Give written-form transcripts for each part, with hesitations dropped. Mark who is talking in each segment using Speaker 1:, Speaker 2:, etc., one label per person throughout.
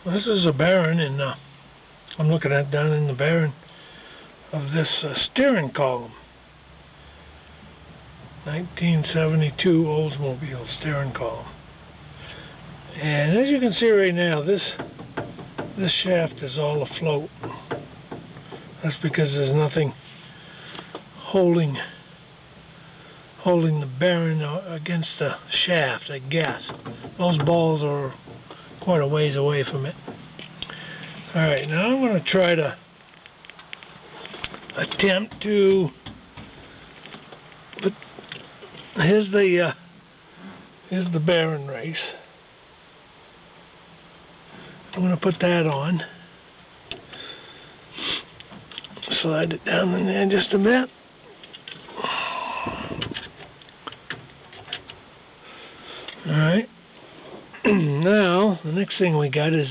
Speaker 1: This is a bearing, and I'm looking at down in the bearing of this steering column. 1972 Oldsmobile steering column. And as you can see right now, this shaft is all afloat. That's because there's nothing holding the bearing against the shaft, I guess. Those balls are quite a ways away from it. Alright, now I'm going to try to attempt to put, here's the bearing race. I'm going to put that on. Slide it down in there just a bit. Alright. Now, the next thing we got is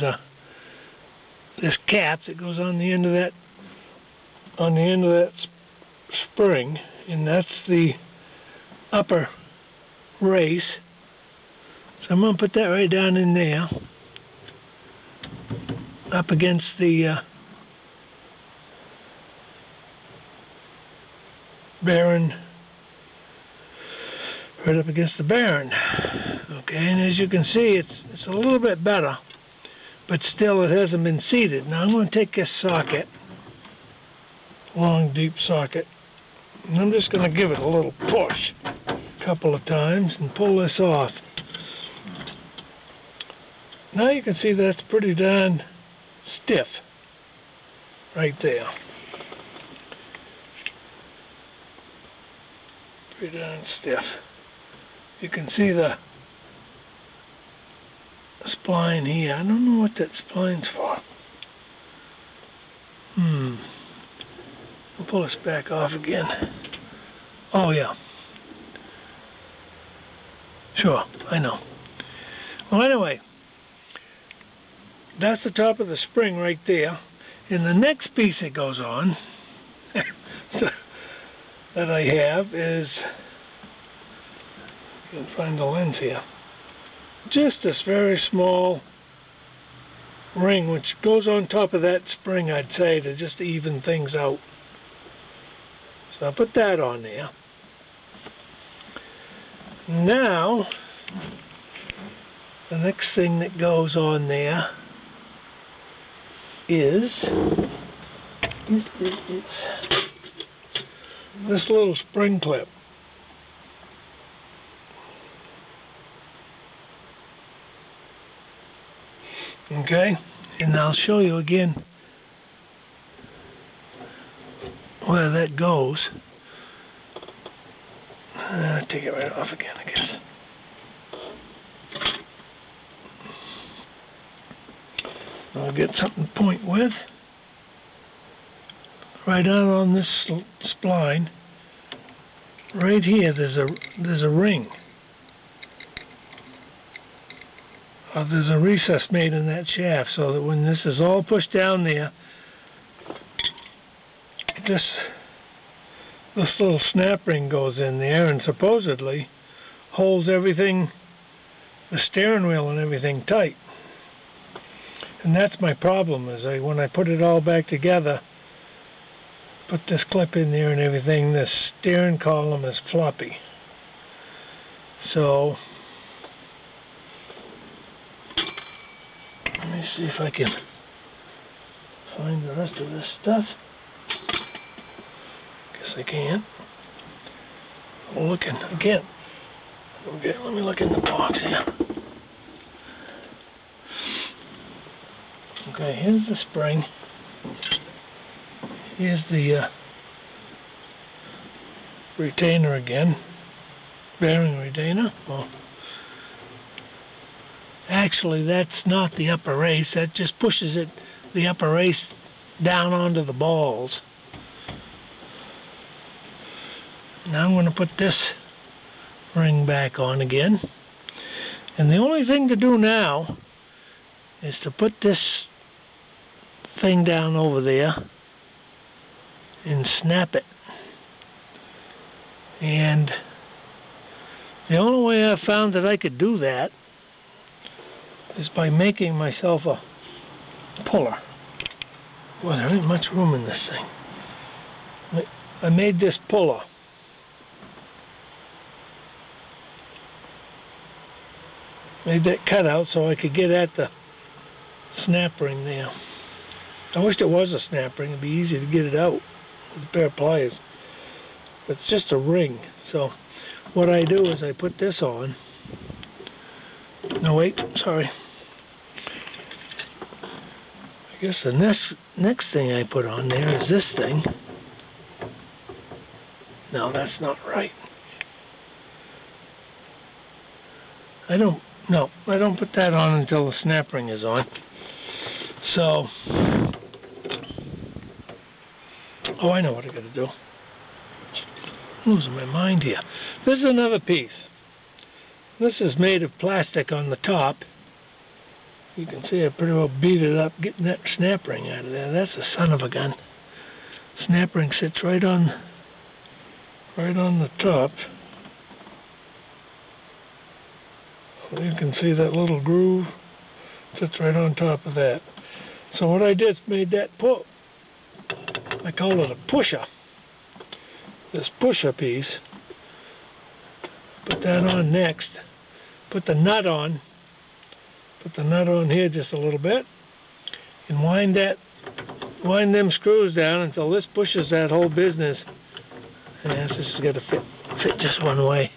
Speaker 1: this cap that goes on the end of that spring, and that's the upper race. So I'm going to put that right down in there, up against the bearing, right up against the bearing. Okay, and as you can see, it's a little bit better, but still it hasn't been seated. Now I'm going to take this socket, long deep socket, and I'm just going to give it a little push a couple of times and pull this off. Now you can see that's pretty darn stiff right there. Pretty darn stiff. You can see the spline here. I don't know what that spline's for. I'll pull this back off again. Oh yeah. Sure, I know. Well, anyway, that's the top of the spring right there. And the next piece that goes on that I have is, you can find the lens here, just this very small ring which goes on top of that spring, I'd say, to just even things out. So I'll put that on there. Now, the next thing that goes on there is this little spring clip. Okay, and I'll show you again where that goes. Take it right off again, I guess. I'll get something to point with. Right out on this spline, right here, there's a ring. There's a recess made in that shaft, so that when this is all pushed down there, this little snap ring goes in there and supposedly holds everything, the steering wheel and everything, tight. And that's my problem, is when I put it all back together, put this clip in there and everything, this steering column is floppy. So let me see if I can find the rest of this stuff. Guess I can't. I'm looking again. Okay, let me look in the box here. Okay, here's the spring. Here's the retainer again. Bearing retainer. Well, actually, that's not the upper race. That just pushes it, the upper race, down onto the balls. Now I'm going to put this ring back on again. And the only thing to do now is to put this thing down over there and snap it. And the only way I found that I could do that is by making myself puller. Well, there ain't much room in this thing. I made this puller. Made that cutout so I could get at the snap ring there. I wish there was a snap ring. It'd be easy to get it out with a pair of pliers. But it's just a ring. So what I do is I put this on. No, wait, sorry. I guess the next thing I put on there is this thing. No, that's not right. I don't put that on until the snap ring is on. So, oh, I know what I gotta do. I'm losing my mind here. This is another piece. This is made of plastic on the top. You can see I pretty well beat it up getting that snap ring out of there. That's a son of a gun. Snap ring sits right on the top. You can see that little groove sits right on top of that. So what I did is made that I call it a pusher. This pusher piece. Put that on next. Put the nut on. Put the nut on here just a little bit. And wind them screws down until this pushes that whole business. And this has got to fit just one way.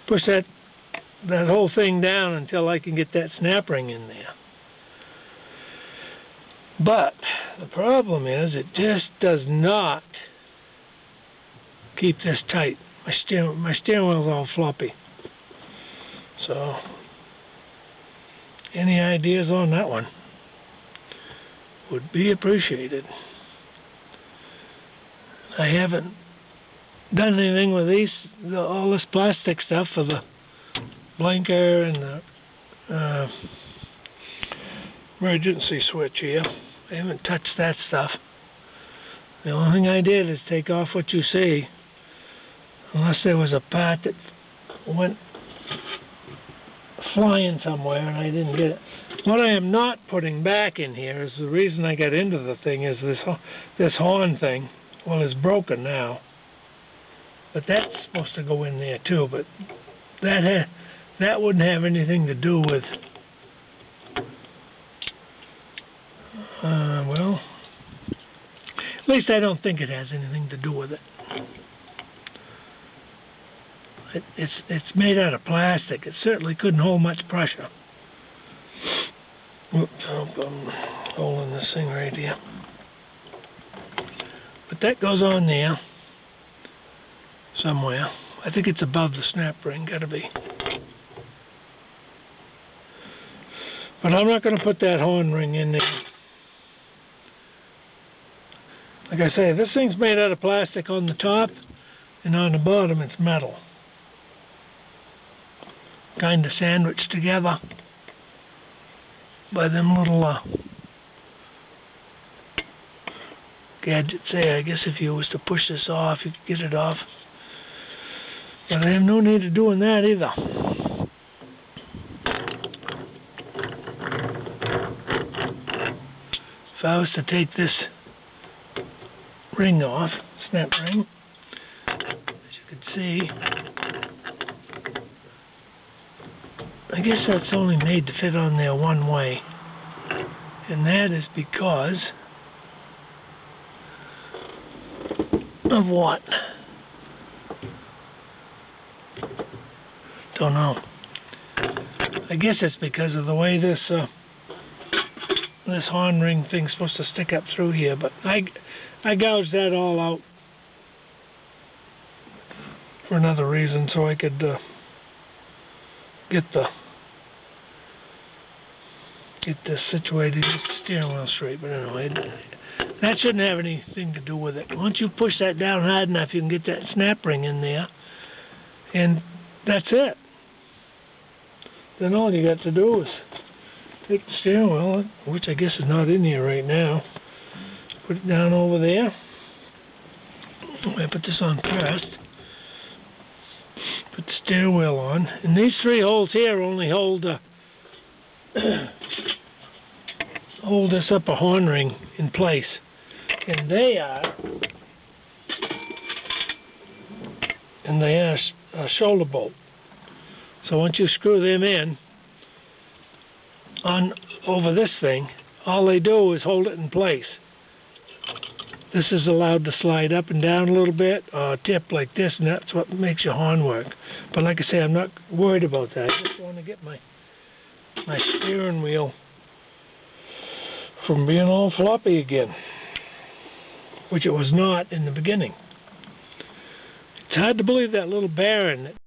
Speaker 1: Push that whole thing down until I can get that snap ring in there. But the problem is it just does not keep this tight. My steering wheel's all floppy. So any ideas on that one would be appreciated. I haven't done anything with all this plastic stuff for the blinker and the emergency switch here. I haven't touched that stuff. The only thing I did is take off what you see, unless there was a part that went flying somewhere and I didn't get it. What I am not putting back in here is the reason I got into the thing is this horn thing. Well, it's broken now, but that's supposed to go in there too. But that wouldn't have anything to do with. Well, at least I don't think it has anything to do with it. It's made out of plastic. It certainly couldn't hold much pressure. Oops, I'm holding this thing right here. But that goes on there somewhere. I think it's above the snap ring, gotta be. But I'm not going to put that horn ring in there. Like I say, this thing's made out of plastic on the top, and on the bottom it's metal. Kind of sandwiched together by them little gadgets there. I guess if you was to push this off, you could get it off. But I have no need of doing that either. If I was to take this ring off, snap ring, as you can see, I guess that's only made to fit on there one way. And that is because of what? Don't know. I guess it's because of the way this horn ring thing's supposed to stick up through here, but I gouged that all out for another reason, so I could get this situated, get the steering wheel straight. But anyway, that shouldn't have anything to do with it. Once you push that down hard enough, you can get that snap ring in there, and that's it. Then all you got to do is take the steering wheel, which I guess is not in here right now, put it down over there. I put this on first. Put the steering wheel on. And these three holes here only hold hold this upper horn ring in place. And they are a shoulder bolt. So once you screw them in on over this thing, all they do is hold it in place. This is allowed to slide up and down a little bit, or tip like this, and that's what makes your horn work. But like I say, I'm not worried about that. I just want to get my steering wheel from being all floppy again, which it was not in the beginning. It's hard to believe that little bearing